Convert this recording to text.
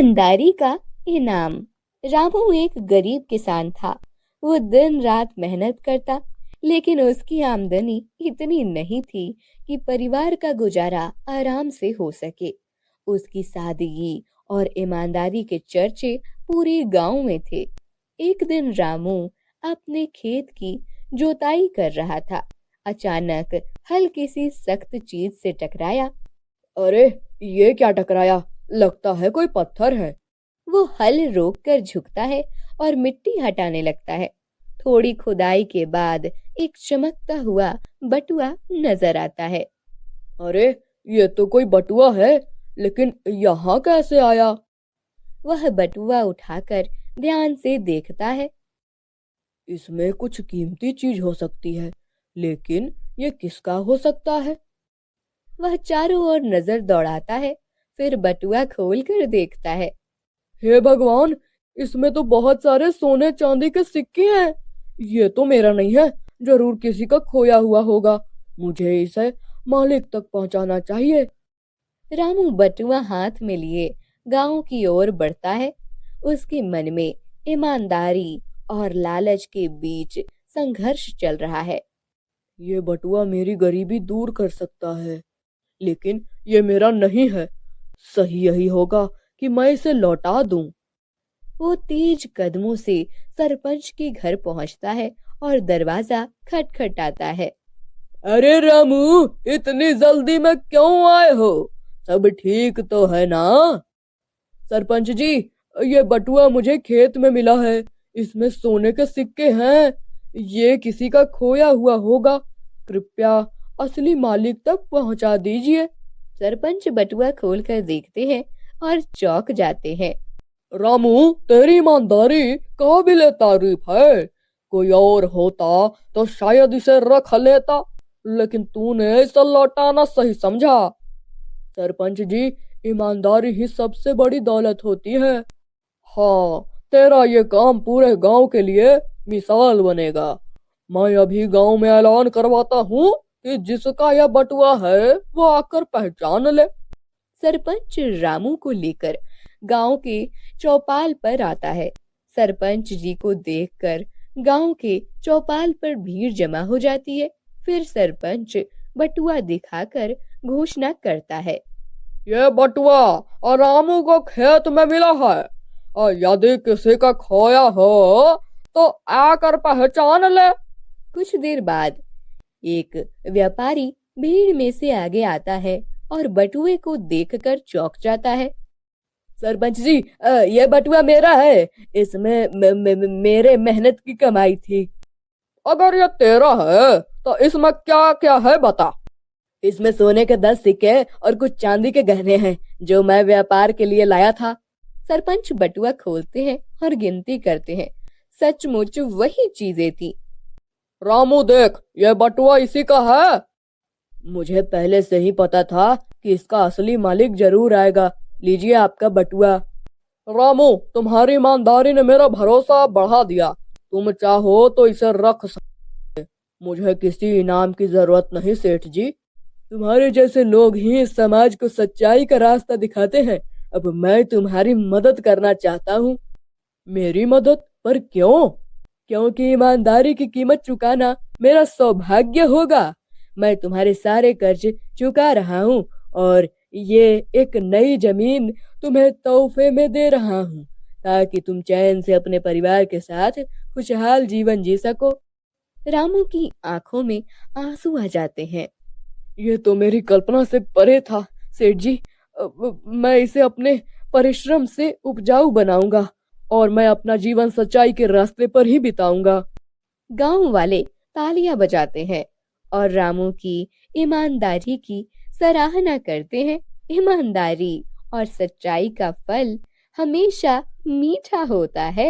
ईमानदारी का इनाम। रामू एक गरीब किसान था। वो दिन रात मेहनत करता, लेकिन उसकी आमदनी इतनी नहीं थी कि परिवार का गुजारा आराम से हो सके। उसकी सादगी और ईमानदारी के चर्चे पूरे गांव में थे। एक दिन रामू अपने खेत की जुताई कर रहा था। अचानक हल किसी सख्त चीज से टकराया। अरे, ये क्या टकराया? लगता है कोई पत्थर है। वो हल रोककर झुकता है और मिट्टी हटाने लगता है। थोड़ी खुदाई के बाद एक चमकता हुआ बटुआ नजर आता है। अरे, ये तो कोई बटुआ है, लेकिन यहाँ कैसे आया? वह बटुआ उठाकर ध्यान से देखता है। इसमें कुछ कीमती चीज हो सकती है, लेकिन ये किसका हो सकता है? वह चारों ओर नजर दौड़ाता है, फिर बटुआ खोलकर देखता है। हे भगवान, इसमें तो बहुत सारे सोने चांदी के सिक्के हैं। ये तो मेरा नहीं है, जरूर किसी का खोया हुआ होगा। मुझे इसे मालिक तक पहुंचाना चाहिए। रामू बटुआ हाथ में लिए गांव की ओर बढ़ता है। उसके मन में ईमानदारी और लालच के बीच संघर्ष चल रहा है। ये बटुआ मेरी गरीबी दूर कर सकता है, लेकिन ये मेरा नहीं है। सही यही होगा कि मैं इसे लौटा दूं। वो तेज कदमों से सरपंच के घर पहुंचता है और दरवाजा खटखटाता है। अरे रामू, इतनी जल्दी में क्यों आए हो? सब ठीक तो है ना? सरपंच जी, ये बटुआ मुझे खेत में मिला है। इसमें सोने के सिक्के हैं। ये किसी का खोया हुआ होगा। कृपया असली मालिक तक पहुंचा दीजिए। सरपंच बटुआ खोलकर देखते हैं और चौंक जाते हैं। रामू, तेरी ईमानदारी काबिले तारीफ है। कोई और होता तो शायद इसे रख लेता, लेकिन तूने इसे लौटाना सही समझा। सरपंच जी, ईमानदारी ही सबसे बड़ी दौलत होती है। हाँ, तेरा ये काम पूरे गांव के लिए मिसाल बनेगा। मैं अभी गांव में ऐलान करवाता हूँ कि जिसका यह बटुआ है वो आकर पहचान ले। सरपंच रामू को लेकर गांव के चौपाल पर आता है। सरपंच जी को देखकर गांव के चौपाल पर भीड़ जमा हो जाती है। फिर सरपंच बटुआ दिखाकर घोषणा करता है। ये बटुआ और रामू को खेत में मिला है, और यदि किसी का खोया हो तो आकर पहचान ले। कुछ देर बाद एक व्यापारी भीड़ में से आगे आता है और बटुए को देखकर चौंक जाता है। सरपंच जी, ये बटुआ मेरा है। इसमें मेरे मेहनत की कमाई थी। अगर ये तेरा है तो इसमें क्या क्या है बता। इसमें सोने के 10 सिक्के और कुछ चांदी के गहने हैं, जो मैं व्यापार के लिए लाया था। सरपंच बटुआ खोलते हैं और गिनती करते हैं। सचमुच वही चीजें थी। रामू देख, ये बटुआ इसी का है। मुझे पहले से ही पता था कि इसका असली मालिक जरूर आएगा। लीजिए आपका बटुआ। रामू, तुम्हारी ईमानदारी ने मेरा भरोसा बढ़ा दिया। तुम चाहो तो इसे रख सकते। मुझे किसी इनाम की जरूरत नहीं सेठ जी। तुम्हारे जैसे लोग ही इस समाज को सच्चाई का रास्ता दिखाते हैं। अब मैं तुम्हारी मदद करना चाहता हूँ। मेरी मदद? पर क्यों? क्योंकि ईमानदारी की कीमत चुकाना मेरा सौभाग्य होगा। मैं तुम्हारे सारे कर्ज चुका रहा हूँ और ये एक नई जमीन तुम्हें तोहफे में दे रहा हूँ, ताकि तुम चैन से अपने परिवार के साथ खुशहाल जीवन जी सको। रामू की आंखों में आंसू आ जाते हैं। ये तो मेरी कल्पना से परे था सेठ जी। मैं इसे अपने परिश्रम से उपजाऊ बनाऊंगा और मैं अपना जीवन सच्चाई के रास्ते पर ही बिताऊंगा। गांव वाले तालियां बजाते हैं और रामू की ईमानदारी की सराहना करते हैं। ईमानदारी और सच्चाई का फल हमेशा मीठा होता है।